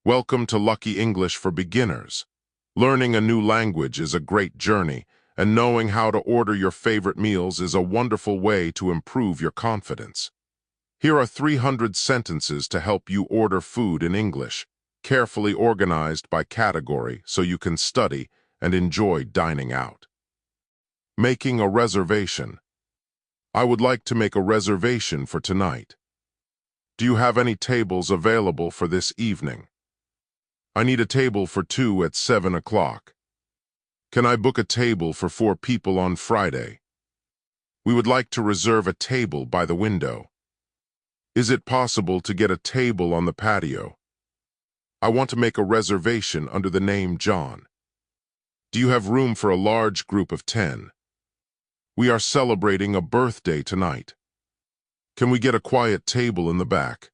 Welcome to Lucky English for Beginners. Learning a new language is a great journey, and knowing how to order your favorite meals is a wonderful way to improve your confidence. Here are 300 sentences to help you order food in English, carefully organized by category so you can study and enjoy dining out. Making a reservation. I would like to make a reservation for tonight. Do you have any tables available for this evening? I need a table for 2 at 7 o'clock. Can I book a table for 4 people on Friday? We would like to reserve a table by the window. Is it possible to get a table on the patio? I want to make a reservation under the name John. Do you have room for a large group of 10? We are celebrating a birthday tonight. Can we get a quiet table in the back?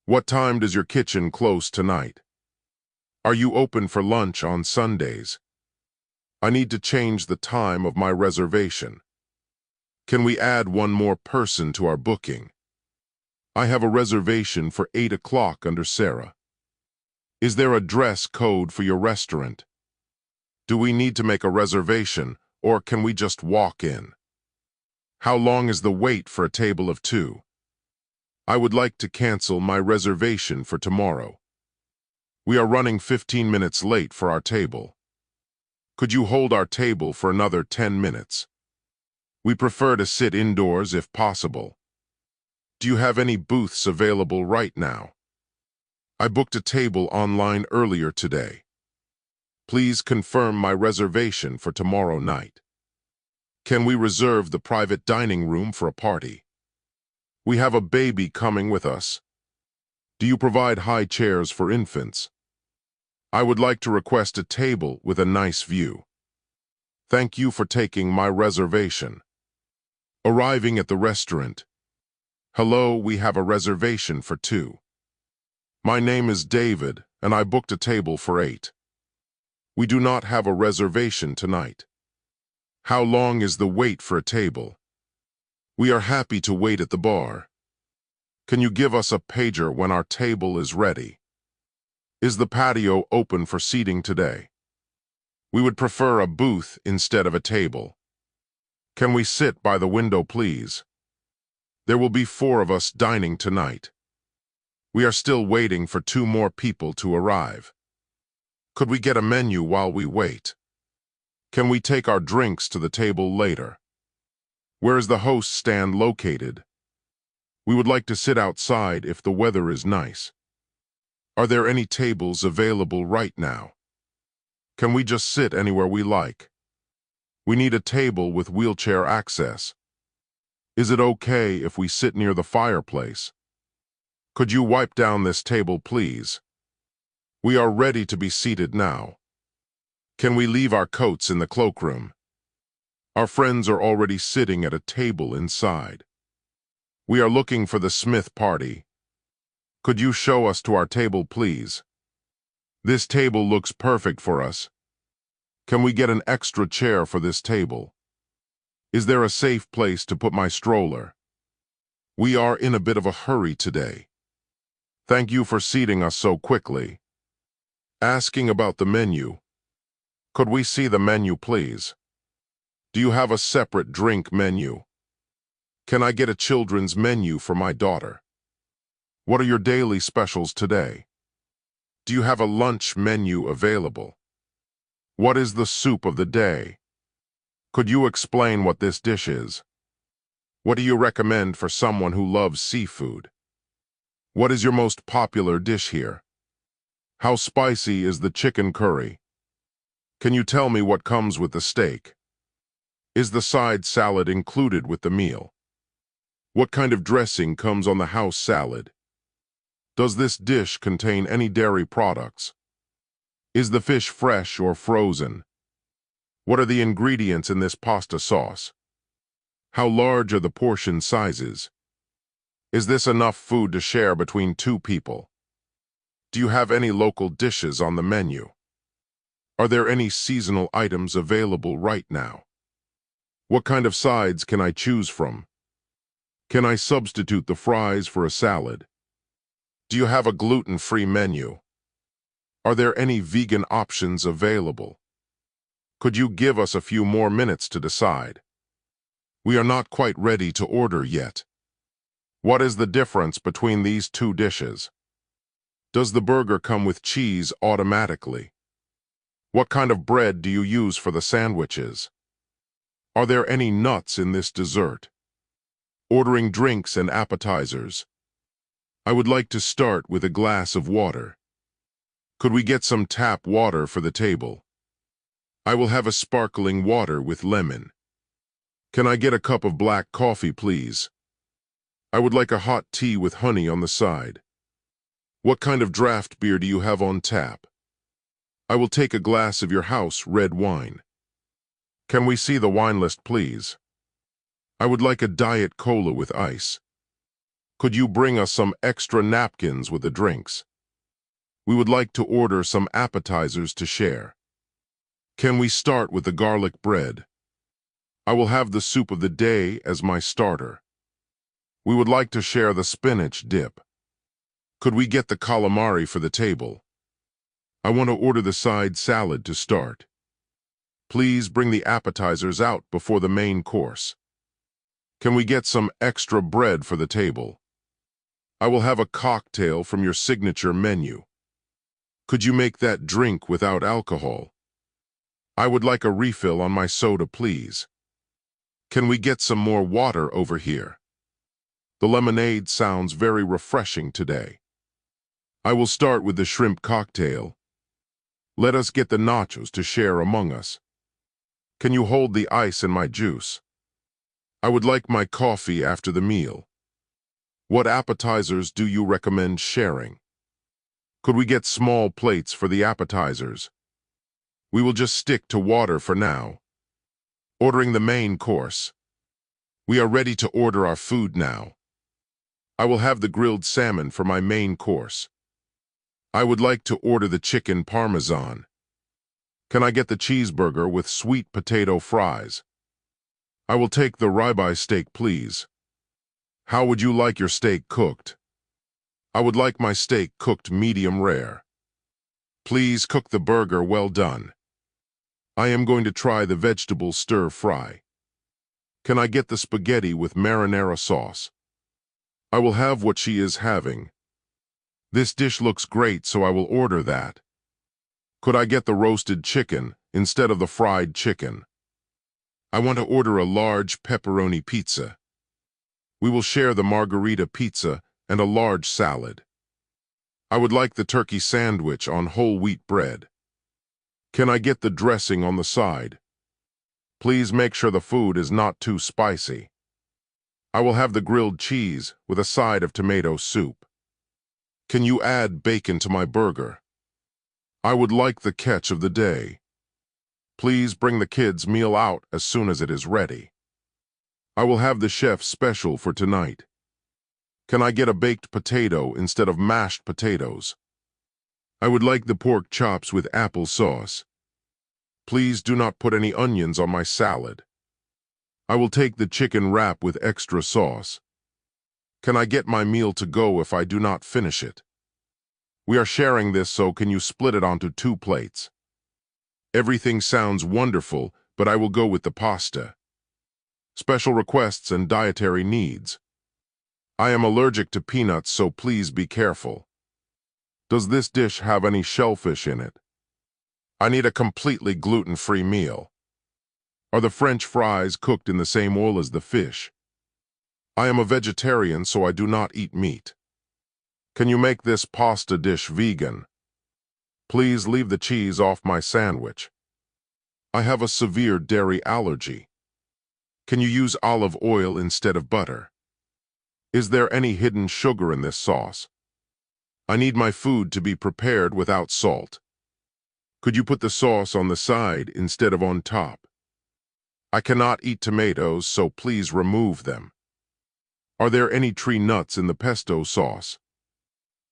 What time does your kitchen close tonight? Are you open for lunch on Sundays? I need to change the time of my reservation. Can we add one more person to our booking? I have a reservation for 8 o'clock under Sarah. Is there a dress code for your restaurant? Do we need to make a reservation, or can we just walk in? How long is the wait for a table of 2? I would like to cancel my reservation for tomorrow. We are running 15 minutes late for our table. Could you hold our table for another 10 minutes? We prefer to sit indoors if possible. Do you have any booths available right now? I booked a table online earlier today. Please confirm my reservation for tomorrow night. Can we reserve the private dining room for a party? We have a baby coming with us. Do you provide high chairs for infants? I would like to request a table with a nice view. Thank you for taking my reservation. Arriving at the restaurant. Hello, we have a reservation for 2. My name is David, and I booked a table for 8. We do not have a reservation tonight. How long is the wait for a table? We are happy to wait at the bar. Can you give us a pager when our table is ready? Is the patio open for seating today? We would prefer a booth instead of a table. Can we sit by the window, please? There will be 4 of us dining tonight. We are still waiting for 2 more people to arrive. Could we get a menu while we wait? Can we take our drinks to the table later? Where is the host stand located? We would like to sit outside if the weather is nice. Are there any tables available right now? Can we just sit anywhere we like? We need a table with wheelchair access. Is it okay if we sit near the fireplace? Could you wipe down this table, please? We are ready to be seated now. Can we leave our coats in the cloakroom? Our friends are already sitting at a table inside. We are looking for the Smith party. Could you show us to our table, please? This table looks perfect for us. Can we get an extra chair for this table? Is there a safe place to put my stroller? We are in a bit of a hurry today. Thank you for seating us so quickly. Asking about the menu. Could we see the menu, please? Do you have a separate drink menu? Can I get a children's menu for my daughter? What are your daily specials today? Do you have a lunch menu available? What is the soup of the day? Could you explain what this dish is? What do you recommend for someone who loves seafood? What is your most popular dish here? How spicy is the chicken curry? Can you tell me what comes with the steak? Is the side salad included with the meal? What kind of dressing comes on the house salad? Does this dish contain any dairy products? Is the fish fresh or frozen? What are the ingredients in this pasta sauce? How large are the portion sizes? Is this enough food to share between 2 people? Do you have any local dishes on the menu? Are there any seasonal items available right now? What kind of sides can I choose from? Can I substitute the fries for a salad? Do you have a gluten-free menu? Are there any vegan options available? Could you give us a few more minutes to decide? We are not quite ready to order yet. What is the difference between these two dishes? Does the burger come with cheese automatically? What kind of bread do you use for the sandwiches? Are there any nuts in this dessert? Ordering drinks and appetizers. I would like to start with a glass of water. Could we get some tap water for the table? I will have a sparkling water with lemon. Can I get a cup of black coffee, please? I would like a hot tea with honey on the side. What kind of draft beer do you have on tap? I will take a glass of your house red wine. Can we see the wine list, please? I would like a diet cola with ice. Could you bring us some extra napkins with the drinks? We would like to order some appetizers to share. Can we start with the garlic bread? I will have the soup of the day as my starter. We would like to share the spinach dip. Could we get the calamari for the table? I want to order the side salad to start. Please bring the appetizers out before the main course. Can we get some extra bread for the table? I will have a cocktail from your signature menu. Could you make that drink without alcohol? I would like a refill on my soda, please. Can we get some more water over here? The lemonade sounds very refreshing today. I will start with the shrimp cocktail. Let us get the nachos to share among us. Can you hold the ice in my juice? I would like my coffee after the meal. What appetizers do you recommend sharing? Could we get small plates for the appetizers? We will just stick to water for now. Ordering the main course. We are ready to order our food now. I will have the grilled salmon for my main course. I would like to order the chicken parmesan. Can I get the cheeseburger with sweet potato fries? I will take the ribeye steak, please. How would you like your steak cooked? I would like my steak cooked medium rare. Please cook the burger well done. I am going to try the vegetable stir fry. Can I get the spaghetti with marinara sauce? I will have what she is having. This dish looks great, so I will order that. Could I get the roasted chicken instead of the fried chicken? I want to order a large pepperoni pizza. We will share the margarita pizza and a large salad. I would like the turkey sandwich on whole wheat bread. Can I get the dressing on the side? Please make sure the food is not too spicy. I will have the grilled cheese with a side of tomato soup. Can you add bacon to my burger? I would like the catch of the day. Please bring the kids' meal out as soon as it is ready. I will have the chef's special for tonight. Can I get a baked potato instead of mashed potatoes? I would like the pork chops with apple sauce. Please do not put any onions on my salad. I will take the chicken wrap with extra sauce. Can I get my meal to go if I do not finish it? We are sharing this, so can you split it onto 2 plates? Everything sounds wonderful, but I will go with the pasta. Special requests and dietary needs. I am allergic to peanuts, so please be careful. Does this dish have any shellfish in it? I need a completely gluten-free meal. Are the French fries cooked in the same oil as the fish? I am a vegetarian, so I do not eat meat. Can you make this pasta dish vegan? Please leave the cheese off my sandwich. I have a severe dairy allergy. Can you use olive oil instead of butter? Is there any hidden sugar in this sauce? I need my food to be prepared without salt. Could you put the sauce on the side instead of on top? I cannot eat tomatoes, so please remove them. Are there any tree nuts in the pesto sauce?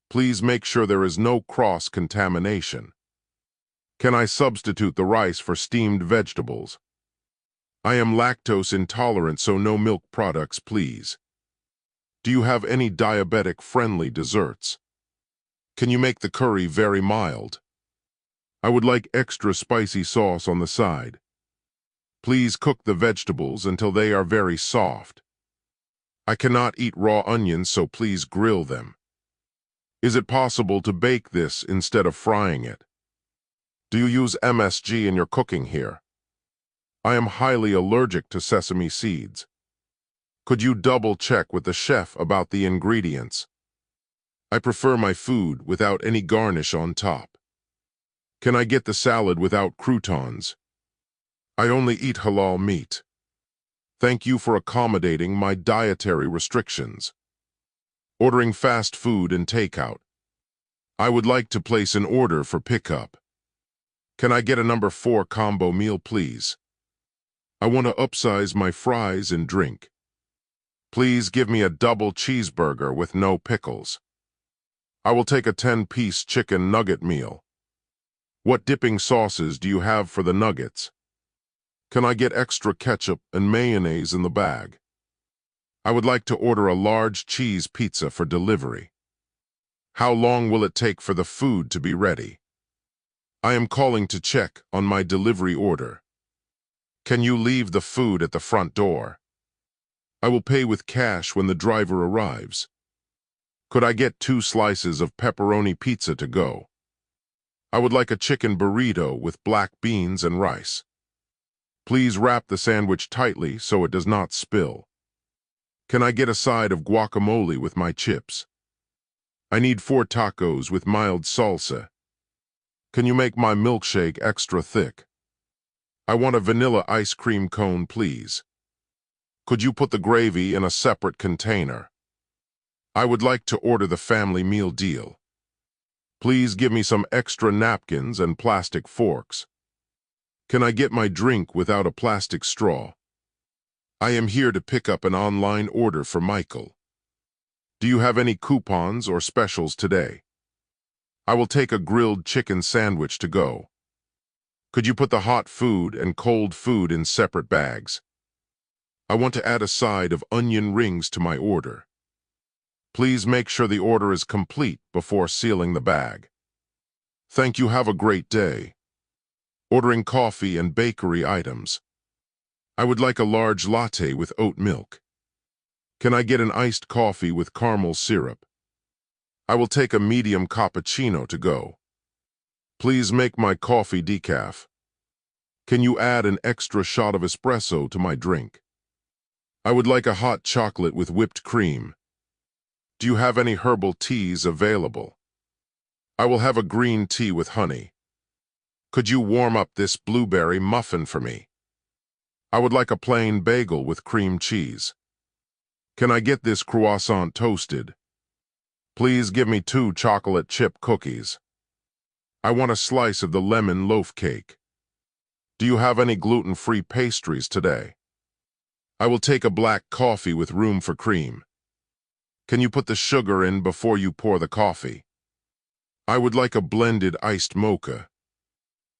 Please make sure there is no cross-contamination. Can I substitute the rice for steamed vegetables? I am lactose intolerant, so no milk products, please. Do you have any diabetic-friendly desserts? Can you make the curry very mild? I would like extra spicy sauce on the side. Please cook the vegetables until they are very soft. I cannot eat raw onions, so please grill them. Is it possible to bake this instead of frying it? Do you use MSG in your cooking here? I am highly allergic to sesame seeds. Could you double-check with the chef about the ingredients? I prefer my food without any garnish on top. Can I get the salad without croutons? I only eat halal meat. Thank you for accommodating my dietary restrictions. Ordering fast food and takeout. I would like to place an order for pickup. Can I get a number 4 combo meal, please? I want to upsize my fries and drink. Please give me a double cheeseburger with no pickles. I will take a 10-piece chicken nugget meal. What dipping sauces do you have for the nuggets? Can I get extra ketchup and mayonnaise in the bag? I would like to order a large cheese pizza for delivery. How long will it take for the food to be ready? I am calling to check on my delivery order. Can you leave the food at the front door? I will pay with cash when the driver arrives. Could I get 2 slices of pepperoni pizza to go? I would like a chicken burrito with black beans and rice. Please wrap the sandwich tightly so it does not spill. Can I get a side of guacamole with my chips? I need 4 tacos with mild salsa. Can you make my milkshake extra thick? I want a vanilla ice cream cone, please. Could you put the gravy in a separate container? I would like to order the family meal deal. Please give me some extra napkins and plastic forks. Can I get my drink without a plastic straw? I am here to pick up an online order for Michael. Do you have any coupons or specials today? I will take a grilled chicken sandwich to go. Could you put the hot food and cold food in separate bags? I want to add a side of onion rings to my order. Please make sure the order is complete before sealing the bag. Thank you. Have a great day. Ordering coffee and bakery items. I would like a large latte with oat milk. Can I get an iced coffee with caramel syrup? I will take a medium cappuccino to go. Please make my coffee decaf. Can you add an extra shot of espresso to my drink? I would like a hot chocolate with whipped cream. Do you have any herbal teas available? I will have a green tea with honey. Could you warm up this blueberry muffin for me? I would like a plain bagel with cream cheese. Can I get this croissant toasted? Please give me 2 chocolate chip cookies. I want a slice of the lemon loaf cake. Do you have any gluten-free pastries today? I will take a black coffee with room for cream. Can you put the sugar in before you pour the coffee? I would like a blended iced mocha.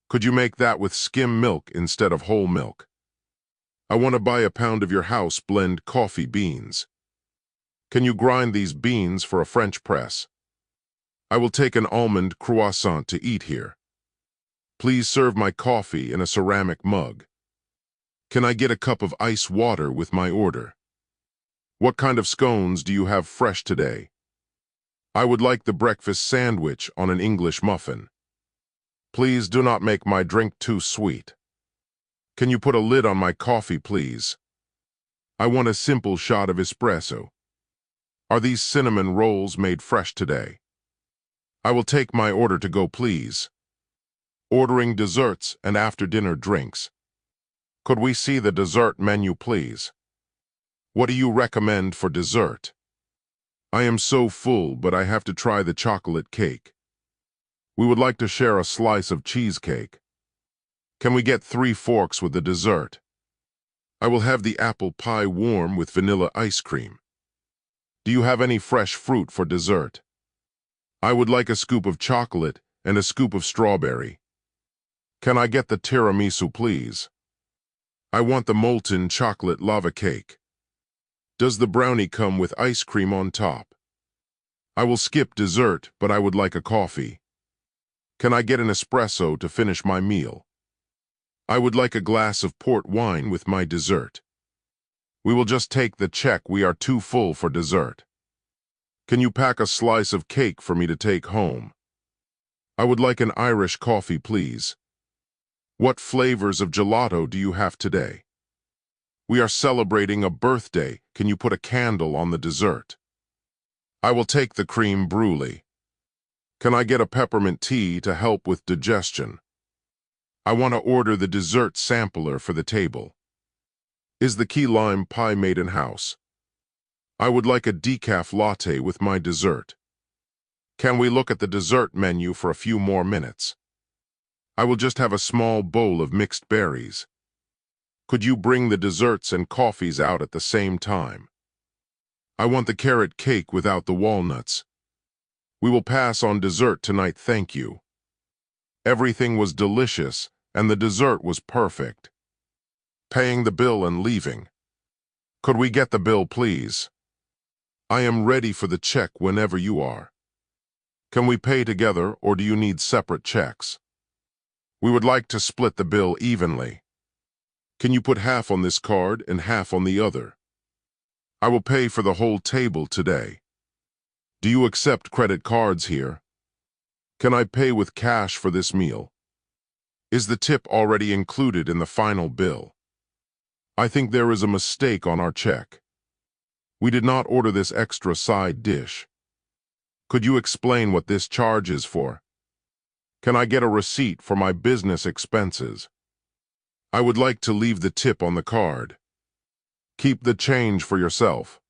Could you make that with skim milk instead of whole milk? I want to buy a pound of your house blend coffee beans. Can you grind these beans for a French press? I will take an almond croissant to eat here. Please serve my coffee in a ceramic mug. Can I get a cup of ice water with my order? What kind of scones do you have fresh today? I would like the breakfast sandwich on an English muffin. Please do not make my drink too sweet. Can you put a lid on my coffee, please? I want a simple shot of espresso. Are these cinnamon rolls made fresh today? I will take my order to go, please. Ordering desserts and after-dinner drinks. Could we see the dessert menu, please? What do you recommend for dessert? I am so full, but I have to try the chocolate cake. We would like to share a slice of cheesecake. Can we get 3 forks with the dessert? I will have the apple pie warm with vanilla ice cream. Do you have any fresh fruit for dessert? I would like a scoop of chocolate and a scoop of strawberry. Can I get the tiramisu, please? I want the molten chocolate lava cake. Does the brownie come with ice cream on top? I will skip dessert, but I would like a coffee. Can I get an espresso to finish my meal? I would like a glass of port wine with my dessert. We will just take the check. We are too full for dessert. Can you pack a slice of cake for me to take home? I would like an Irish coffee, please. What flavors of gelato do you have today? We are celebrating a birthday. Can you put a candle on the dessert? I will take the cream brulee. Can I get a peppermint tea to help with digestion? I want to order the dessert sampler for the table. Is the key lime pie made in-house? I would like a decaf latte with my dessert. Can we look at the dessert menu for a few more minutes? I will just have a small bowl of mixed berries. Could you bring the desserts and coffees out at the same time? I want the carrot cake without the walnuts. We will pass on dessert tonight, thank you. Everything was delicious, and the dessert was perfect. Paying the bill and leaving. Could we get the bill, please? I am ready for the check whenever you are. Can we pay together, or do you need separate checks? We would like to split the bill evenly. Can you put half on this card and half on the other? I will pay for the whole table today. Do you accept credit cards here? Can I pay with cash for this meal? Is the tip already included in the final bill? I think there is a mistake on our check. We did not order this extra side dish. Could you explain what this charge is for? Can I get a receipt for my business expenses? I would like to leave the tip on the card. Keep the change for yourself.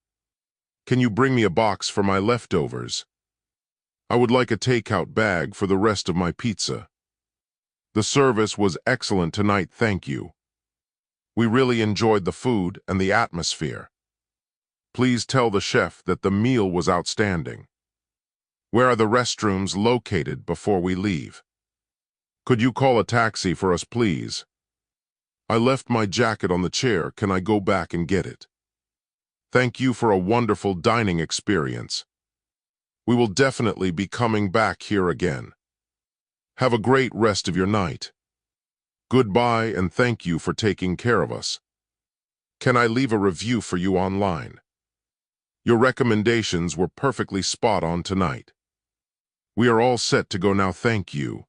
Can you bring me a box for my leftovers? I would like a takeout bag for the rest of my pizza. The service was excellent tonight, thank you. We really enjoyed the food and the atmosphere. Please tell the chef that the meal was outstanding. Where are the restrooms located before we leave? Could you call a taxi for us, please? I left my jacket on the chair. Can I go back and get it? Thank you for a wonderful dining experience. We will definitely be coming back here again. Have a great rest of your night. Goodbye and thank you for taking care of us. Can I leave a review for you online? Your recommendations were perfectly spot on tonight. We are all set to go now, thank you.